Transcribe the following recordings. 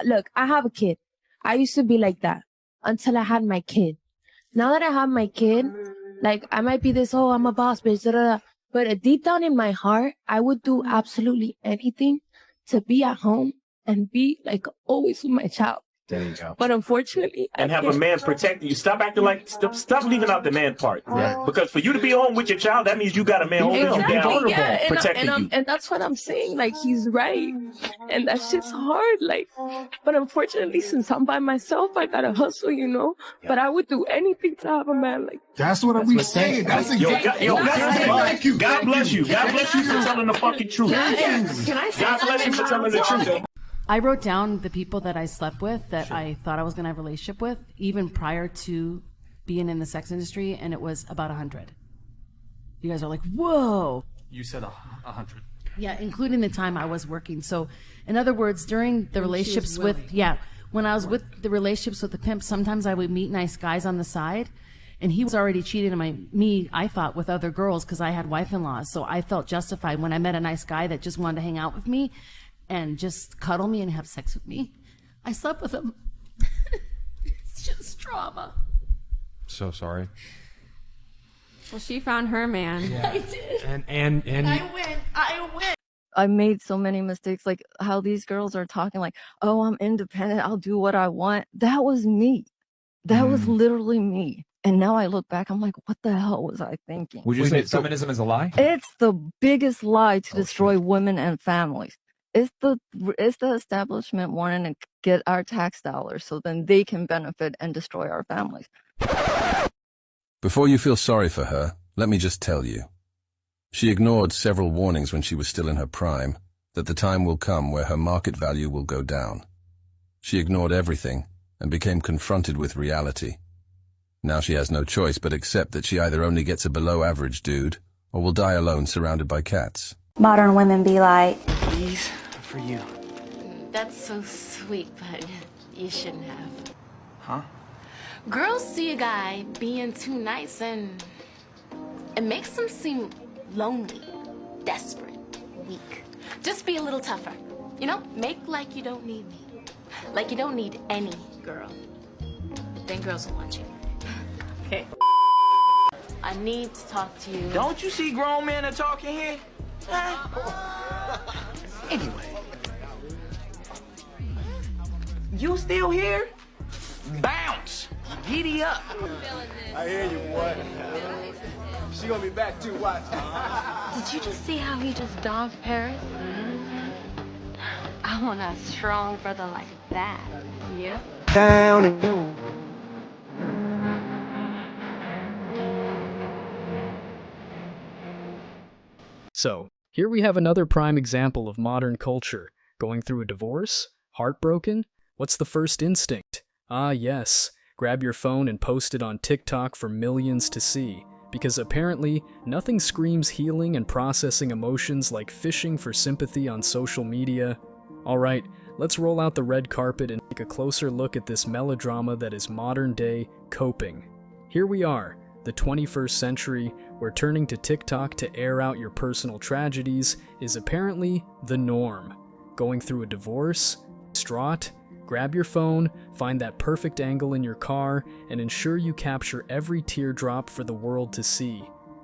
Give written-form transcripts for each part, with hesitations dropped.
look, I have a kid. I used to be like that until I had my kid. Now that I have my kid, like, I might be this, oh, I'm a boss bitch, da, da, da. But deep down in my heart, I would do absolutely anything to be at home and be, like, always with my child. There you go. But unfortunately, and have a man protecting you. Stop acting like, stop leaving out the man part. Yeah. Because for you to be home with your child, that means you got a man holding you down, yeah, protecting you. And that's what I'm saying. Like, he's right. And that shit's hard. Like, but unfortunately, since I'm by myself, I gotta hustle, you know? Yeah. But I would do anything to have a man like that. That's what we saying. That's exactly. Thank you. God bless you. God bless you for telling the fucking truth. Can I say God bless you for telling the truth. I wrote down the people that I slept with that I thought I was going to have a relationship with, even prior to being in the sex industry, and it was about 100. You guys are like, whoa. You said 100. Yeah, including the time I was working. So, in other words, during the relationships when I was with the relationships with the pimp, sometimes I would meet nice guys on the side, and he was already cheating on me, I thought, with other girls because I had wife-in-laws. So I felt justified when I met a nice guy that just wanted to hang out with me and just cuddle me and have sex with me. I slept with him. It's just trauma. So sorry. Well, she found her man. Yeah. I did. And I win. I made so many mistakes, like how these girls are talking like, oh, I'm independent, I'll do what I want. That was me. That was literally me. And now I look back, I'm like, what the hell was I thinking? Would you say feminism is a lie? It's the biggest lie to destroy women and families. It's the establishment wanting to get our tax dollars so then they can benefit and destroy our families. Before you feel sorry for her, let me just tell you. She ignored several warnings when she was still in her prime, that the time will come where her market value will go down. She ignored everything and became confronted with reality. Now she has no choice but accept that she either only gets a below-average dude or will die alone surrounded by cats. Modern women be like, these are for you. That's so sweet, but you shouldn't have. Huh? Girls see a guy being too nice and it makes them seem lonely, desperate, weak. Just be a little tougher. You know, make like you don't need me. Like you don't need any girl. Then girls will want you. Okay. I need to talk to you. Don't you see grown men are talking here? Anyway. You still here? Bounce! Giddy up! I hear you, boy. She gonna be back too, watch. Did you just see how he just dogged Paris? I want a strong brother like that. Yeah? Down and down. So, here we have another prime example of modern culture. Going through a divorce? Heartbroken? What's the first instinct? Ah yes, grab your phone and post it on TikTok for millions to see. Because apparently, nothing screams healing and processing emotions like fishing for sympathy on social media. Alright, let's roll out the red carpet and take a closer look at this melodrama that is modern-day coping. Here we are, the 21st century, where turning to TikTok to air out your personal tragedies is apparently the norm. Going through a divorce? Distraught? Grab your phone, find that perfect angle in your car, and ensure you capture every teardrop for the world to see.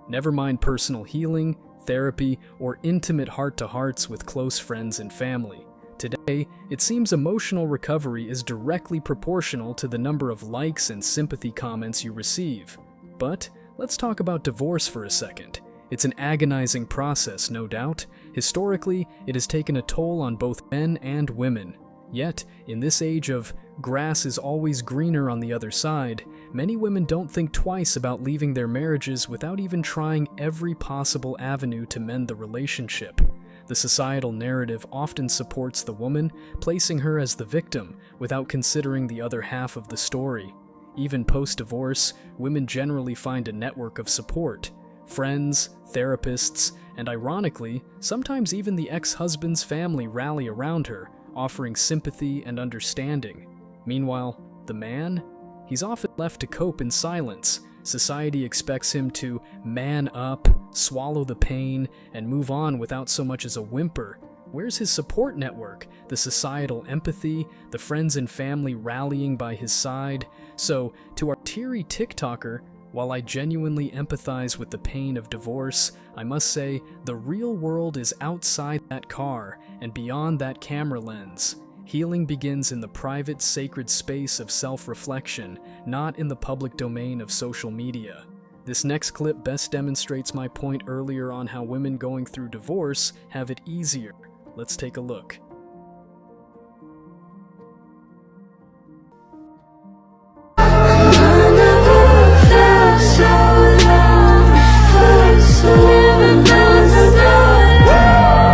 Never mind personal healing, therapy, or intimate heart-to-hearts with close friends and family. Today, it seems emotional recovery is directly proportional to the number of likes and sympathy comments you receive. But let's talk about divorce for a second. It's an agonizing process, no doubt. Historically, it has taken a toll on both men and women. Yet, in this age of grass is always greener on the other side, many women don't think twice about leaving their marriages without even trying every possible avenue to mend the relationship. The societal narrative often supports the woman, placing her as the victim without considering the other half of the story. Even post-divorce, women generally find a network of support. Friends, therapists, and ironically, sometimes even the ex-husband's family rally around her, offering sympathy and understanding. Meanwhile, the man? He's often left to cope in silence. Society expects him to man up, swallow the pain, and move on without so much as a whimper. Where's his support network? The societal empathy, the friends and family rallying by his side? So, to our teary TikToker, while I genuinely empathize with the pain of divorce, I must say the real world is outside that car and beyond that camera lens. Healing begins in the private, sacred space of self-reflection, not in the public domain of social media. This next clip best demonstrates my point earlier on how women going through divorce have it easier. Let's take a look.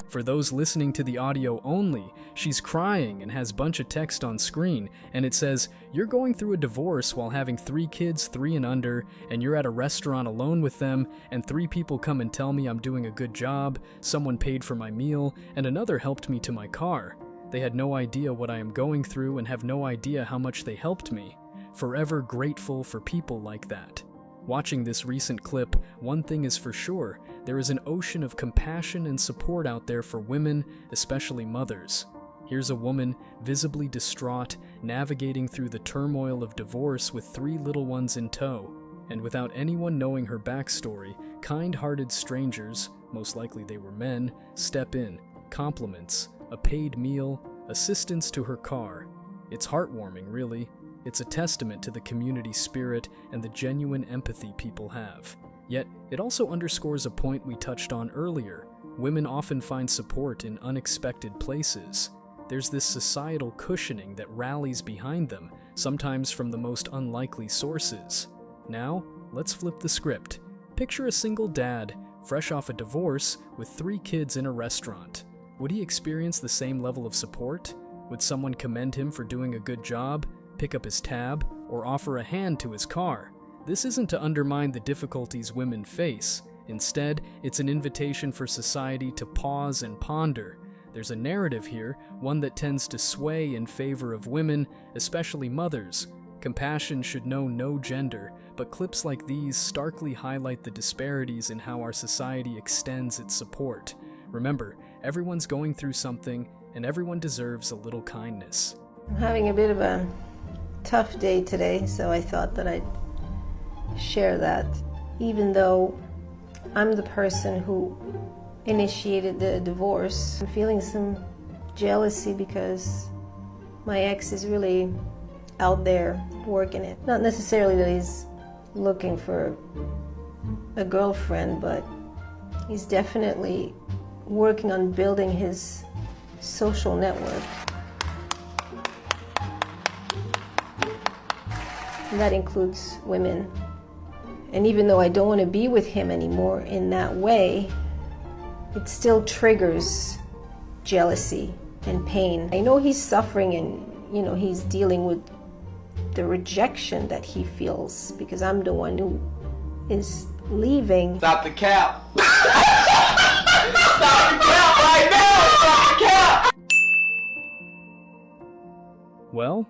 For those listening to the audio only, she's crying and has a bunch of text on screen, and it says, "You're going through a divorce while having 3 kids, 3 and under, and you're at a restaurant alone with them, and 3 people come and tell me I'm doing a good job, someone paid for my meal, and another helped me to my car. They had no idea what I am going through and have no idea how much they helped me. Forever grateful for people like that." Watching this recent clip, one thing is for sure, there is an ocean of compassion and support out there for women, especially mothers. Here's a woman, visibly distraught, navigating through the turmoil of divorce with 3 little ones in tow. And without anyone knowing her backstory, kind-hearted strangers, most likely they were men, step in, compliments, a paid meal, assistance to her car. It's heartwarming, really. It's a testament to the community spirit and the genuine empathy people have. Yet, it also underscores a point we touched on earlier. Women often find support in unexpected places. There's this societal cushioning that rallies behind them, sometimes from the most unlikely sources. Now, let's flip the script. Picture a single dad, fresh off a divorce, with 3 kids in a restaurant. Would he experience the same level of support? Would someone commend him for doing a good job, pick up his tab, or offer a hand to his car? This isn't to undermine the difficulties women face. Instead, it's an invitation for society to pause and ponder. There's a narrative here, one that tends to sway in favor of women, especially mothers. Compassion should know no gender, but clips like these starkly highlight the disparities in how our society extends its support. Remember, everyone's going through something, and everyone deserves a little kindness. I'm having a bit of a tough day today, so I thought that I'd share that. Even though I'm the person who initiated the divorce, I'm feeling some jealousy because my ex is really out there working it. Not necessarily that he's looking for a girlfriend, but he's definitely working on building his social network. And that includes women. And even though I don't want to be with him anymore in that way, it still triggers jealousy and pain. I know he's suffering and, he's dealing with the rejection that he feels because I'm the one who is leaving. Stop the cap. Stop the cap right now. Stop the cap. Well,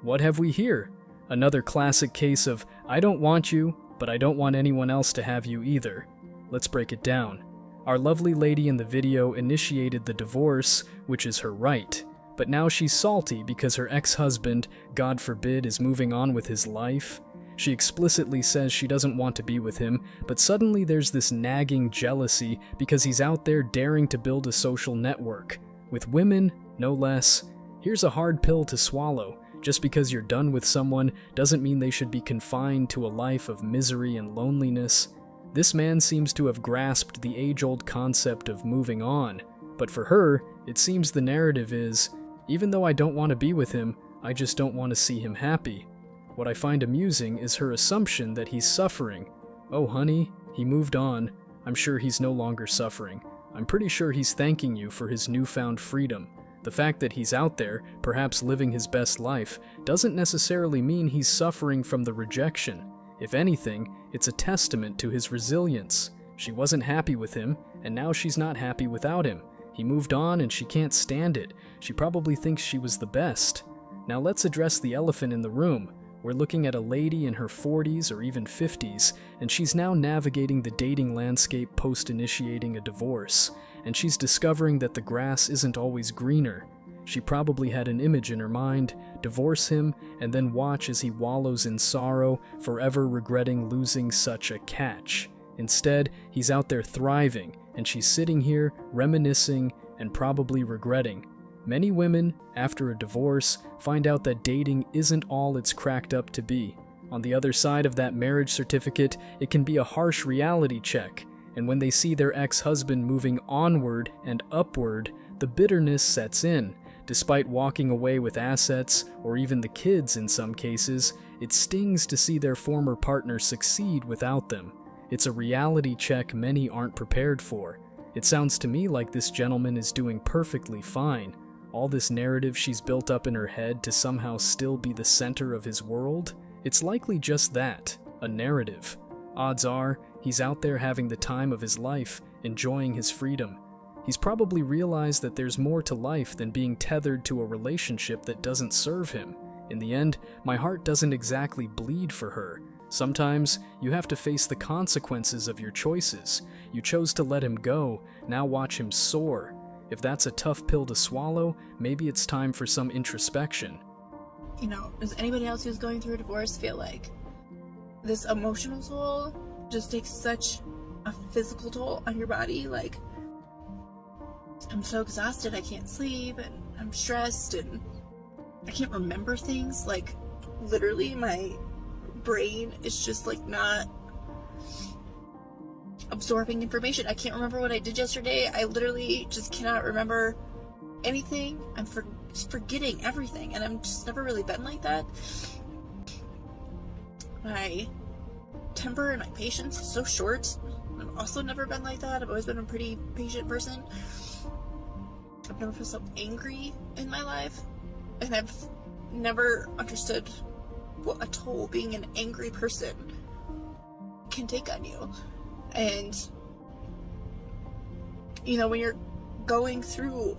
what have we here? Another classic case of, I don't want you, but I don't want anyone else to have you either. Let's break it down. Our lovely lady in the video initiated the divorce, which is her right, but now she's salty because her ex-husband, God forbid, is moving on with his life. She explicitly says she doesn't want to be with him, but suddenly there's this nagging jealousy because he's out there daring to build a social network. With women, no less. Here's a hard pill to swallow. Just because you're done with someone doesn't mean they should be confined to a life of misery and loneliness. This man seems to have grasped the age-old concept of moving on, but for her, it seems the narrative is, even though I don't want to be with him, I just don't want to see him happy. What I find amusing is her assumption that he's suffering. Oh honey, he moved on. I'm sure he's no longer suffering. I'm pretty sure he's thanking you for his newfound freedom. The fact that he's out there, perhaps living his best life, doesn't necessarily mean he's suffering from the rejection. If anything, it's a testament to his resilience. She wasn't happy with him, and now she's not happy without him. He moved on and she can't stand it. She probably thinks she was the best. Now let's address the elephant in the room. We're looking at a lady in her 40s or even 50s, and she's now navigating the dating landscape post-initiating a divorce, and she's discovering that the grass isn't always greener. She probably had an image in her mind, divorce him, and then watch as he wallows in sorrow, forever regretting losing such a catch. Instead, he's out there thriving, and she's sitting here, reminiscing, and probably regretting. Many women, after a divorce, find out that dating isn't all it's cracked up to be. On the other side of that marriage certificate, it can be a harsh reality check, and when they see their ex-husband moving onward and upward, the bitterness sets in. Despite walking away with assets, or even the kids in some cases, it stings to see their former partner succeed without them. It's a reality check many aren't prepared for. It sounds to me like this gentleman is doing perfectly fine. All this narrative she's built up in her head to somehow still be the center of his world, it's likely just that, a narrative. Odds are, he's out there having the time of his life, enjoying his freedom. He's probably realized that there's more to life than being tethered to a relationship that doesn't serve him. In the end, my heart doesn't exactly bleed for her. Sometimes, you have to face the consequences of your choices. You chose to let him go, now watch him soar. If that's a tough pill to swallow, maybe it's time for some introspection. You know, does anybody else who's going through a divorce feel like this emotional toll just takes such a physical toll on your body? Like, I'm so exhausted, I can't sleep, and I'm stressed, and I can't remember things. Like, literally, my brain is just, like, not absorbing information. I can't remember what I did yesterday. I literally just cannot remember anything. I'm forgetting everything, and I'm just never really been like that. My temper and my patience is so short. I've also never been like that. I've always been a pretty patient person. I've never felt so angry in my life, and I've never understood what a toll being an angry person can take on you. And, you know, when you're going through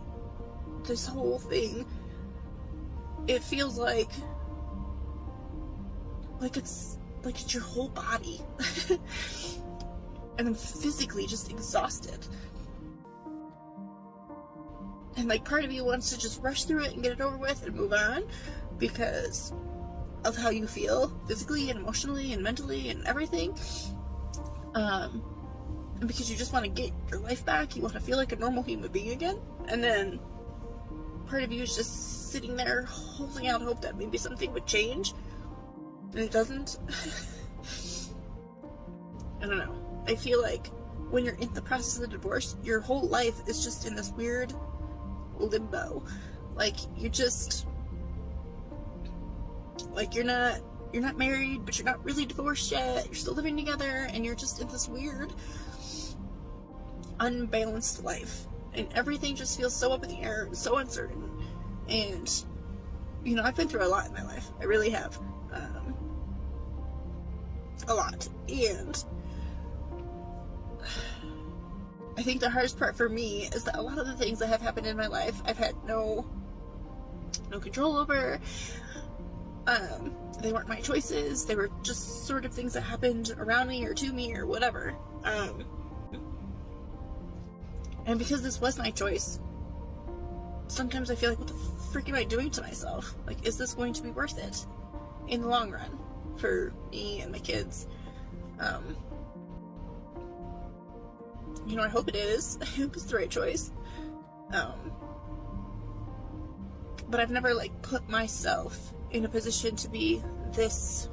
this whole thing, it feels like it's your whole body. And I'm physically just exhausted. And, like, part of you wants to just rush through it and get it over with and move on because of how you feel physically and emotionally and mentally and everything. And because you just want to get your life back, you want to feel like a normal human being again. And then part of you is just sitting there holding out hope that maybe something would change, and it doesn't. I don't know. I feel like when you're in the process of the divorce, your whole life is just in this weird limbo. Like, you just, like, you're not married, but you're not really divorced yet. You're still living together, and you're just in this weird, unbalanced life. And everything just feels so up in the air, so uncertain. And, you know, I've been through a lot in my life. I really have. A lot. And I think the hardest part for me is that a lot of the things that have happened in my life, I've had no control over. They weren't my choices. They were just sort of things that happened around me or to me or whatever. And because this was my choice, sometimes I feel like, what the frick am I doing to myself? Like, is this going to be worth it in the long run for me and my kids? You know, I hope it is. I hope it's the right choice. But I've never, like, put myself in a position to be this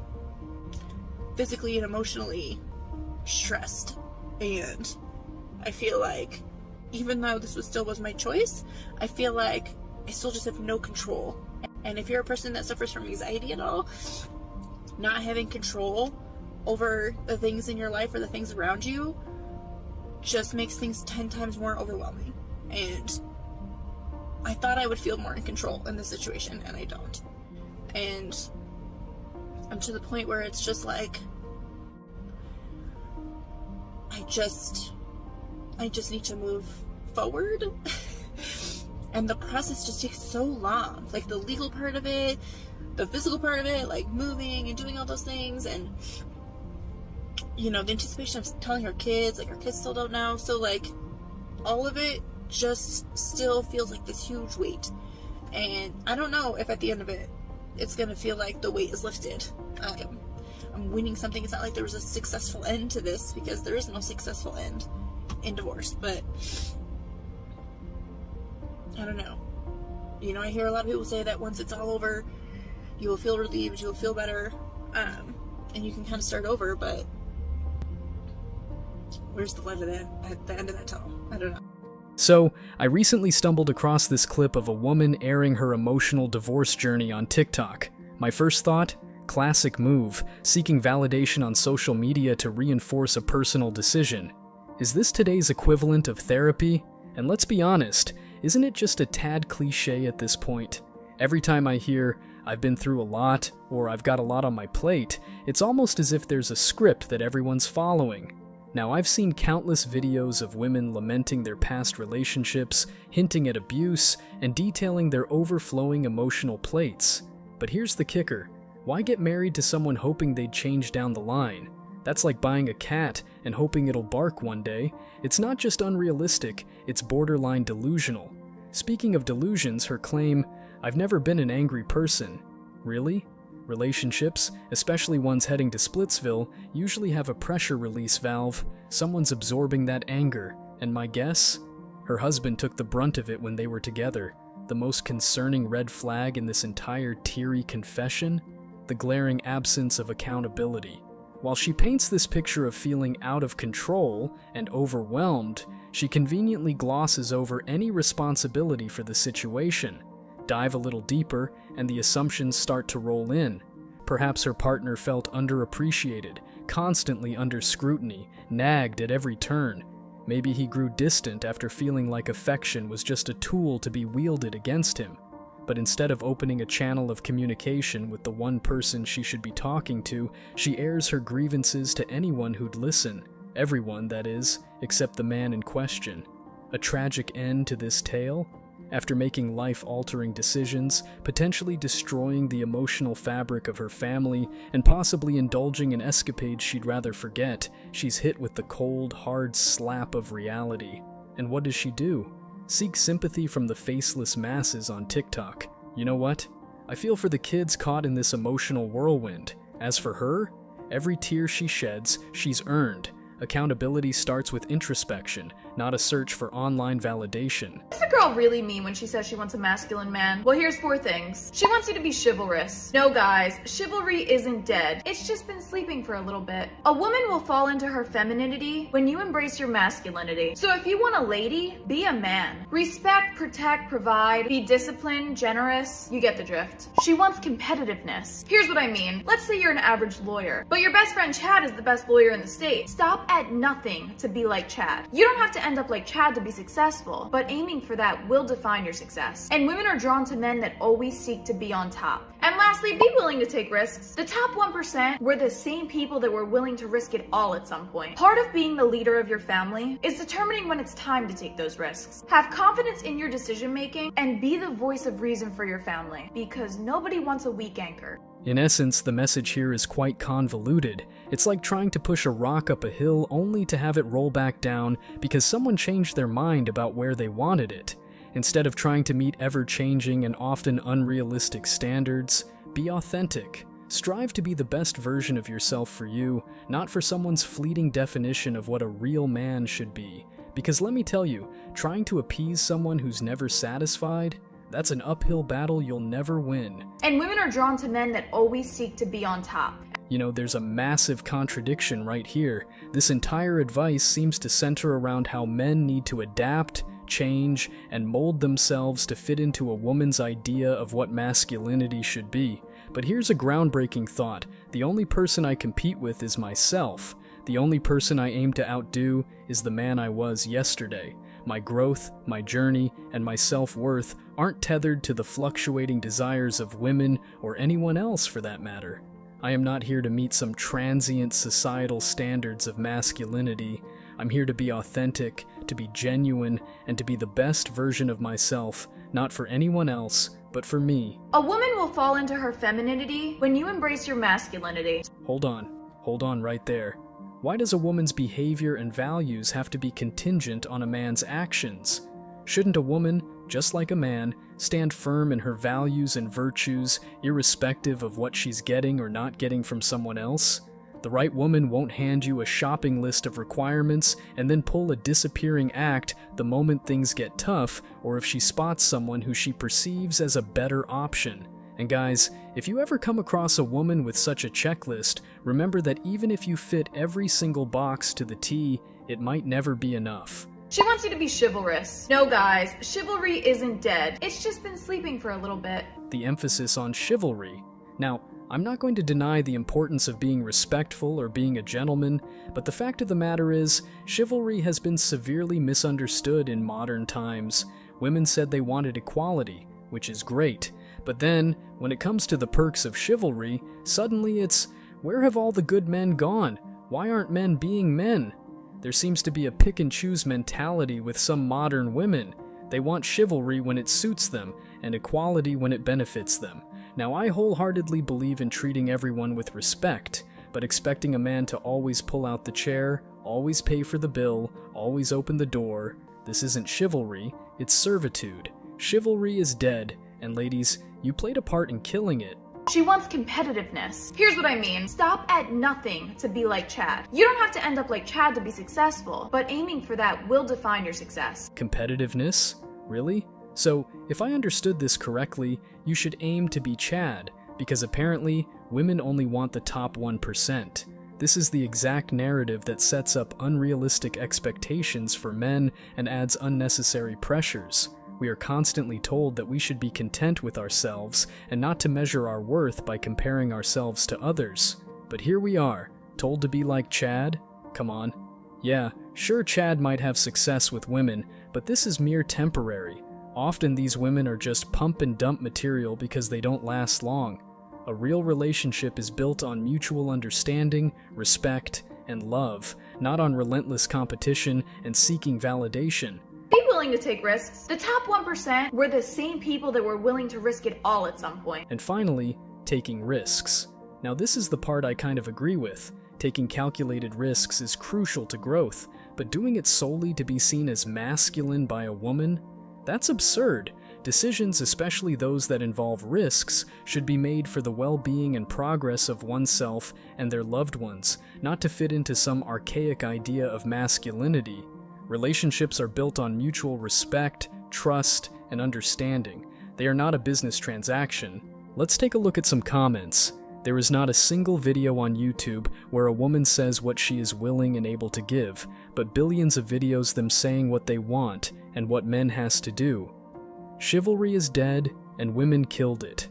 physically and emotionally stressed. And I feel like, even though this still was my choice, I feel like I still just have no control. And if you're a person that suffers from anxiety at all, not having control over the things in your life or the things around you just makes things 10 times more overwhelming. And I thought I would feel more in control in this situation, and I don't. And I'm to the point where it's just like, I just need to move forward. And the process just takes so long. Like the legal part of it, the physical part of it, like moving and doing all those things, and you know, the anticipation of telling her kids, like her kids still don't know. So like all of it just still feels like this huge weight. And I don't know if at the end of it, it's gonna feel like the weight is lifted. I'm winning something. It's not like there was a successful end to this, because there is no successful end in divorce. But I don't know. You know, I hear a lot of people say that once it's all over, you will feel relieved, you will feel better, and you can kind of start over. But where's the light at the end of that tunnel? I don't know. So, I recently stumbled across this clip of a woman airing her emotional divorce journey on TikTok. My first thought? Classic move, seeking validation on social media to reinforce a personal decision. Is this today's equivalent of therapy? And let's be honest, isn't it just a tad cliche at this point? Every time I hear, I've been through a lot, or I've got a lot on my plate, it's almost as if there's a script that everyone's following. Now, I've seen countless videos of women lamenting their past relationships, hinting at abuse, and detailing their overflowing emotional plates. But here's the kicker. Why get married to someone hoping they'd change down the line? That's like buying a cat and hoping it'll bark one day. It's not just unrealistic, it's borderline delusional. Speaking of delusions, her claim, "I've never been an angry person." Really? Relationships, especially ones heading to Splitsville, usually have a pressure release valve. Someone's absorbing that anger, and my guess? Her husband took the brunt of it when they were together. The most concerning red flag in this entire teary confession? The glaring absence of accountability. While she paints this picture of feeling out of control and overwhelmed, she conveniently glosses over any responsibility for the situation. Dive a little deeper, and the assumptions start to roll in. Perhaps her partner felt underappreciated, constantly under scrutiny, nagged at every turn. Maybe he grew distant after feeling like affection was just a tool to be wielded against him. But instead of opening a channel of communication with the one person she should be talking to, she airs her grievances to anyone who'd listen. Everyone, that is, except the man in question. A tragic end to this tale? After making life-altering decisions, potentially destroying the emotional fabric of her family, and possibly indulging in escapades she'd rather forget, she's hit with the cold, hard slap of reality. And what does she do? Seek sympathy from the faceless masses on TikTok. You know what? I feel for the kids caught in this emotional whirlwind. As for her, every tear she sheds, she's earned. Accountability starts with introspection, not a search for online validation. Does a girl really mean when she says she wants a masculine man? Well, here's 4 things. She wants you to be chivalrous. No, guys, chivalry isn't dead. It's just been sleeping for a little bit. A woman will fall into her femininity when you embrace your masculinity. So if you want a lady, be a man. Respect, protect, provide, be disciplined, generous. You get the drift. She wants competitiveness. Here's what I mean. Let's say you're an average lawyer, but your best friend Chad is the best lawyer in the state. Stop at nothing to be like Chad. You don't have to end up like Chad to be successful, but aiming for that will define your success. And women are drawn to men that always seek to be on top. And lastly, be willing to take risks. The top 1% were the same people that were willing to risk it all at some point. Part of being the leader of your family is determining when it's time to take those risks. Have confidence in your decision making and be the voice of reason for your family, because nobody wants a weak anchor. In essence, the message here is quite convoluted. It's like trying to push a rock up a hill only to have it roll back down because someone changed their mind about where they wanted it. Instead of trying to meet ever-changing and often unrealistic standards, be authentic. Strive to be the best version of yourself for you, not for someone's fleeting definition of what a real man should be. Because let me tell you, trying to appease someone who's never satisfied, that's an uphill battle you'll never win. And women are drawn to men that always seek to be on top. You know, there's a massive contradiction right here. This entire advice seems to center around how men need to adapt, change, and mold themselves to fit into a woman's idea of what masculinity should be. But here's a groundbreaking thought. The only person I compete with is myself. The only person I aim to outdo is the man I was yesterday. My growth, my journey, and my self-worth aren't tethered to the fluctuating desires of women or anyone else for that matter. I am not here to meet some transient societal standards of masculinity. I'm here to be authentic, to be genuine, and to be the best version of myself, not for anyone else, but for me. A woman will fall into her femininity when you embrace your masculinity. Hold on right there. Why does a woman's behavior and values have to be contingent on a man's actions? Shouldn't a woman, just like a man, stand firm in her values and virtues, irrespective of what she's getting or not getting from someone else? The right woman won't hand you a shopping list of requirements and then pull a disappearing act the moment things get tough, or if she spots someone who she perceives as a better option. And guys, if you ever come across a woman with such a checklist, remember that even if you fit every single box to the T, it might never be enough. She wants you to be chivalrous. No guys, chivalry isn't dead. It's just been sleeping for a little bit. The emphasis on chivalry. Now, I'm not going to deny the importance of being respectful or being a gentleman, but the fact of the matter is, chivalry has been severely misunderstood in modern times. Women said they wanted equality, which is great, but then, when it comes to the perks of chivalry, suddenly it's, where have all the good men gone? Why aren't men being men? There seems to be a pick-and-choose mentality with some modern women. They want chivalry when it suits them, and equality when it benefits them. Now, I wholeheartedly believe in treating everyone with respect, but expecting a man to always pull out the chair, always pay for the bill, always open the door, this isn't chivalry, it's servitude. Chivalry is dead, and ladies, you played a part in killing it. She wants competitiveness. Here's what I mean. Stop at nothing to be like Chad. You don't have to end up like Chad to be successful, but aiming for that will define your success. Competitiveness? Really? So, if I understood this correctly, you should aim to be Chad, because apparently, women only want the top 1%. This is the exact narrative that sets up unrealistic expectations for men and adds unnecessary pressures. We are constantly told that we should be content with ourselves and not to measure our worth by comparing ourselves to others. But here we are, told to be like Chad? Come on. Yeah, sure, Chad might have success with women, but this is mere temporary. Often these women are just pump and dump material because they don't last long. A real relationship is built on mutual understanding, respect, and love, not on relentless competition and seeking validation. Be willing to take risks. The top 1% were the same people that were willing to risk it all at some point. And finally, taking risks. Now this is the part I kind of agree with. Taking calculated risks is crucial to growth, but doing it solely to be seen as masculine by a woman? That's absurd. Decisions, especially those that involve risks, should be made for the well-being and progress of oneself and their loved ones, not to fit into some archaic idea of masculinity. Relationships are built on mutual respect, trust, and understanding. They are not a business transaction. Let's take a look at some comments. There is not a single video on YouTube where a woman says what she is willing and able to give, but billions of videos them saying what they want and what men has to do. Chivalry is dead, and women killed it.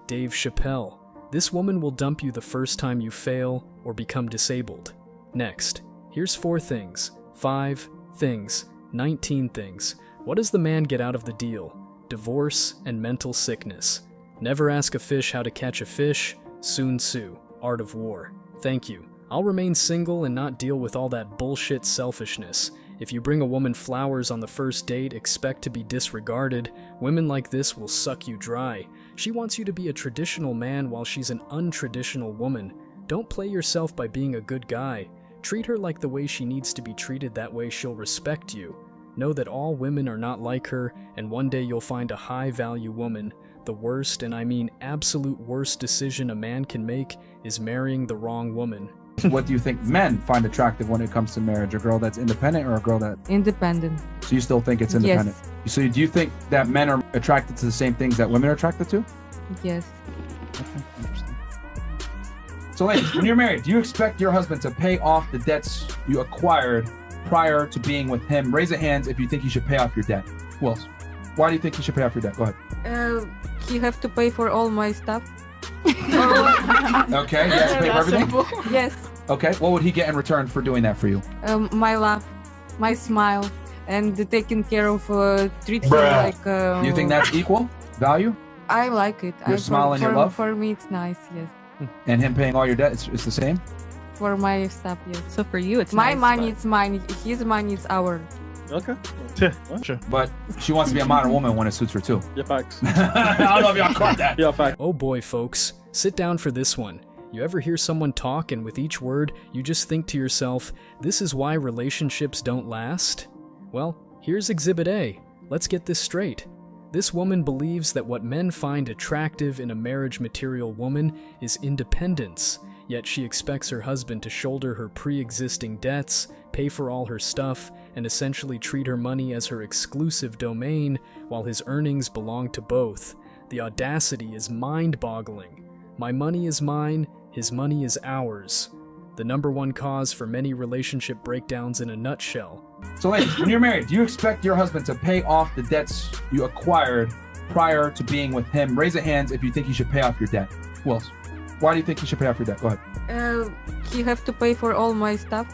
Dave Chappelle. This woman will dump you the first time you fail or become disabled. Next, here's 4 things. 5 things, 19 things. What does the man get out of the deal? Divorce and mental sickness. Never ask a fish how to catch a fish. Sun Tzu, Art of War. Thank you. I'll remain single and not deal with all that bullshit selfishness. If you bring a woman flowers on the first date, expect to be disregarded. Women like this will suck you dry. She wants you to be a traditional man while she's an untraditional woman. Don't play yourself by being a good guy. Treat her like the way she needs to be treated, that way she'll respect you. Know that all women are not like her, and one day you'll find a high-value woman. The worst, and I mean absolute worst decision a man can make is marrying the wrong woman. What do you think men find attractive when it comes to marriage? A girl that's independent or a girl that... Independent. So you still think it's independent? Yes. So do you think that men are attracted to the same things that women are attracted to? Yes. Okay, interesting. So ladies, when you're married, do you expect your husband to pay off the debts you acquired prior to being with him? Raise your hands if you think you should pay off your debt. Who else? Why do you think he should pay off your debt? Go ahead. He have to pay for all my stuff. Okay, yes, pay for everything? Yes. Okay, what would he get in return for doing that for you? My love, my smile, and taking care of treat him like... You think that's equal value? I like it. Your smile and your love? For me, it's nice, yes. And him paying all your debt, it's the same? For my stuff, yes. So for you, it's my nice, money, but... it's mine. His money is our. Okay. Sure. But she wants to be a modern woman when it suits her too. Yeah, facts. I don't know if y'all caught that. Yeah, facts. Oh boy, folks, sit down for this one. You ever hear someone talk and with each word, you just think to yourself, this is why relationships don't last? Well, here's Exhibit A. Let's get this straight. This woman believes that what men find attractive in a marriage material woman is independence, yet she expects her husband to shoulder her pre-existing debts, pay for all her stuff, and essentially treat her money as her exclusive domain while his earnings belong to both. The audacity is mind-boggling. My money is mine, his money is ours. The #1 cause for many relationship breakdowns in a nutshell. So ladies, when you're married, do you expect your husband to pay off the debts you acquired prior to being with him? Raise your hands if you think he should pay off your debt. Who else? Why do you think he should pay off your debt? Go ahead. He have to pay for all my stuff.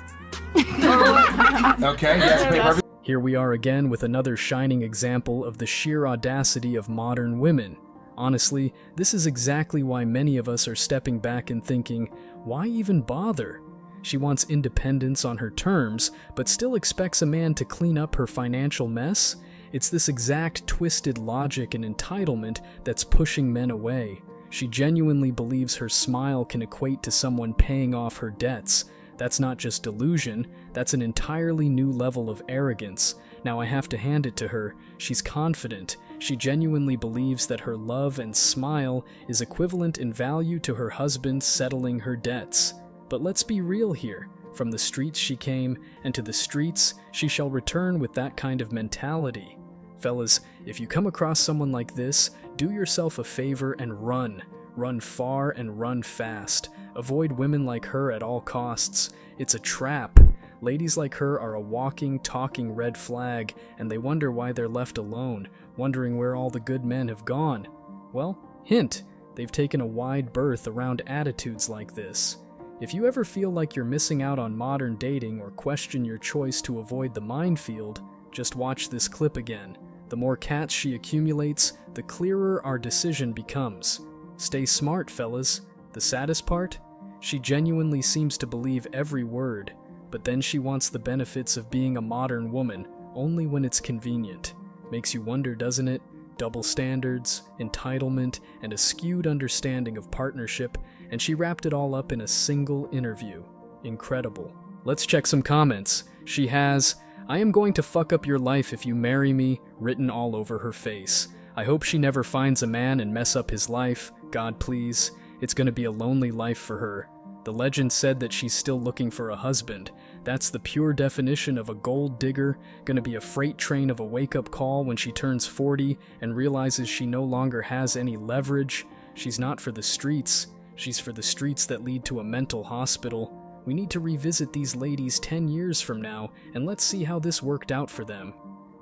Okay, yes, pay for everything. Here we are again with another shining example of the sheer audacity of modern women. Honestly, this is exactly why many of us are stepping back and thinking, why even bother? She wants independence on her terms, but still expects a man to clean up her financial mess? It's this exact twisted logic and entitlement that's pushing men away. She genuinely believes her smile can equate to someone paying off her debts. That's not just delusion, that's an entirely new level of arrogance. Now I have to hand it to her, she's confident. She genuinely believes that her love and smile is equivalent in value to her husband settling her debts. But let's be real here. From the streets she came, and to the streets she shall return with that kind of mentality. Fellas, if you come across someone like this, do yourself a favor and run. Run far and run fast. Avoid women like her at all costs. It's a trap. Ladies like her are a walking, talking red flag, and they wonder why they're left alone, wondering where all the good men have gone. Well, hint, they've taken a wide berth around attitudes like this. If you ever feel like you're missing out on modern dating or question your choice to avoid the minefield, just watch this clip again. The more cats she accumulates, the clearer our decision becomes. Stay smart, fellas. The saddest part? She genuinely seems to believe every word, but then she wants the benefits of being a modern woman only when it's convenient. Makes you wonder, doesn't it? Double standards, entitlement, and a skewed understanding of partnership, and she wrapped it all up in a single interview. Incredible. Let's check some comments. She has, "I am going to fuck up your life if you marry me," written all over her face. I hope she never finds a man and mess up his life. God please. It's gonna be a lonely life for her. The legend said that she's still looking for a husband. That's the pure definition of a gold digger, gonna be a freight train of a wake-up call when she turns 40 and realizes she no longer has any leverage. She's not for the streets. She's for the streets that lead to a mental hospital. We need to revisit these ladies 10 years from now, and let's see how this worked out for them.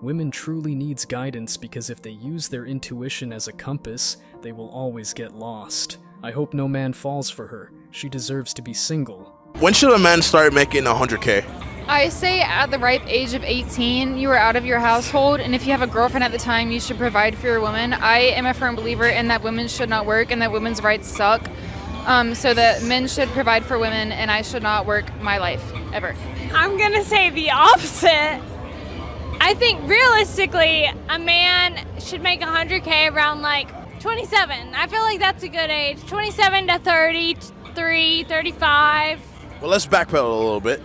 Women truly needs guidance because if they use their intuition as a compass, they will always get lost. I hope no man falls for her. She deserves to be single. When should a man start making 100K? I say at the ripe age of 18, you are out of your household, and if you have a girlfriend at the time, you should provide for your woman. I am a firm believer in that women should not work and that women's rights suck. So that men should provide for women, and I should not work my life, ever. I'm gonna say the opposite. I think realistically, a man should make 100K around like 27. I feel like that's a good age. 27 to 33, 35. Well, let's backpedal a little bit,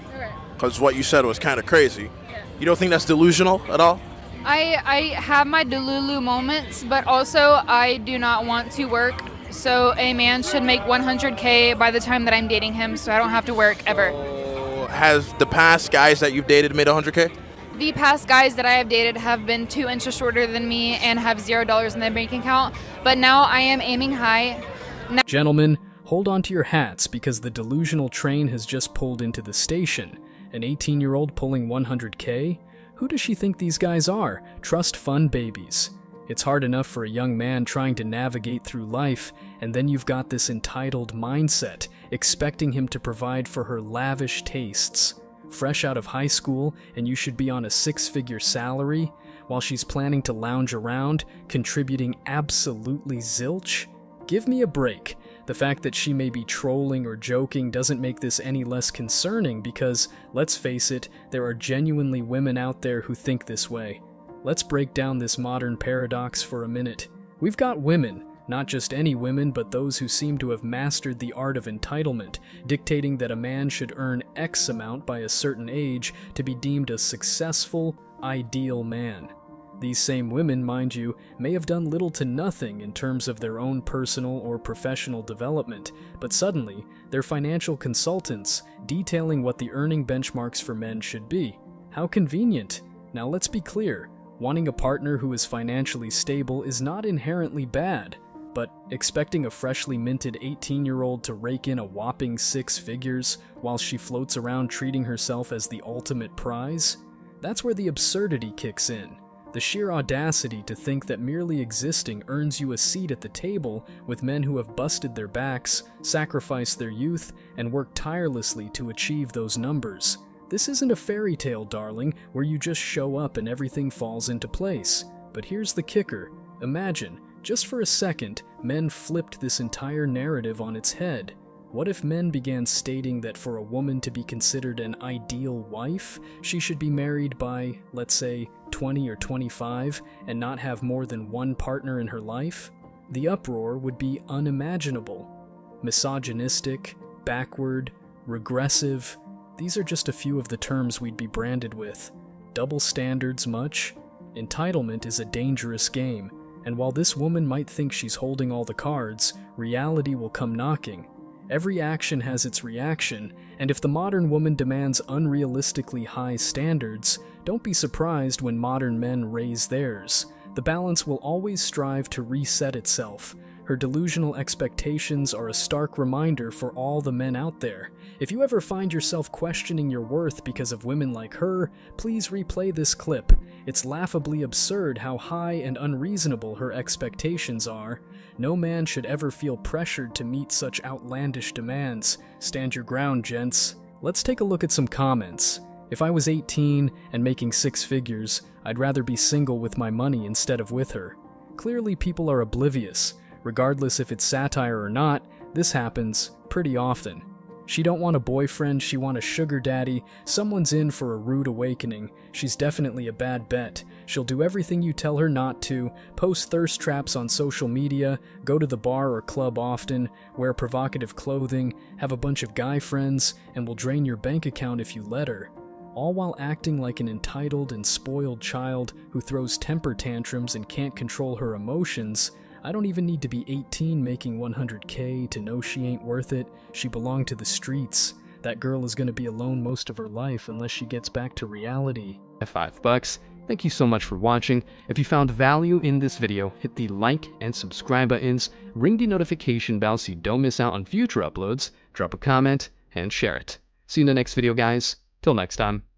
because what you said was kind of crazy. You don't think that's delusional at all? I have my delulu moments, but also I do not want to work. So a man should make 100K by the time that I'm dating him, so I don't have to work ever. Has the past guys that you've dated made 100K? The past guys that I have dated have been 2 inches shorter than me and have $0 in their bank account, but now I am aiming high. Gentlemen, hold on to your hats because the delusional train has just pulled into the station. An 18-year-old pulling 100K? Who does she think these guys are? Trust fund babies. It's hard enough for a young man trying to navigate through life, and then you've got this entitled mindset, expecting him to provide for her lavish tastes. Fresh out of high school, and you should be on a 6-figure salary, while she's planning to lounge around, contributing absolutely zilch? Give me a break. The fact that she may be trolling or joking doesn't make this any less concerning because, let's face it, there are genuinely women out there who think this way. Let's break down this modern paradox for a minute. We've got women, not just any women, but those who seem to have mastered the art of entitlement, dictating that a man should earn X amount by a certain age to be deemed a successful, ideal man. These same women, mind you, may have done little to nothing in terms of their own personal or professional development, but suddenly, they're financial consultants detailing what the earning benchmarks for men should be. How convenient. Now let's be clear, wanting a partner who is financially stable is not inherently bad, but expecting a freshly minted 18-year-old to rake in a whopping 6 figures while she floats around treating herself as the ultimate prize? That's where the absurdity kicks in. The sheer audacity to think that merely existing earns you a seat at the table with men who have busted their backs, sacrificed their youth, and worked tirelessly to achieve those numbers. This isn't a fairy tale, darling, where you just show up and everything falls into place. But here's the kicker. Imagine, just for a second, men flipped this entire narrative on its head. What if men began stating that for a woman to be considered an ideal wife, she should be married by, let's say, 20 or 25 and not have more than one partner in her life? The uproar would be unimaginable. Misogynistic, backward, regressive, these are just a few of the terms we'd be branded with. Double standards much? Entitlement is a dangerous game, and while this woman might think she's holding all the cards, reality will come knocking. Every action has its reaction, and if the modern woman demands unrealistically high standards, don't be surprised when modern men raise theirs. The balance will always strive to reset itself. Her delusional expectations are a stark reminder for all the men out there. If you ever find yourself questioning your worth because of women like her, please replay this clip. It's laughably absurd how high and unreasonable her expectations are. No man should ever feel pressured to meet such outlandish demands. Stand your ground, gents. Let's take a look at some comments. If I was 18 and making 6 figures, I'd rather be single with my money instead of with her. Clearly people are oblivious. Regardless if it's satire or not, this happens pretty often. She don't want a boyfriend, she want a sugar daddy. Someone's in for a rude awakening. She's definitely a bad bet. She'll do everything you tell her not to, post thirst traps on social media, go to the bar or club often, wear provocative clothing, have a bunch of guy friends, and will drain your bank account if you let her. All while acting like an entitled and spoiled child who throws temper tantrums and can't control her emotions. I don't even need to be 18 making 100K to know she ain't worth it. She belonged to the streets. That girl is gonna be alone most of her life unless she gets back to reality. At $5. Thank you so much for watching. If you found value in this video, hit the like and subscribe buttons, ring the notification bell so you don't miss out on future uploads, drop a comment, and share it. See you in the next video, guys. Till next time.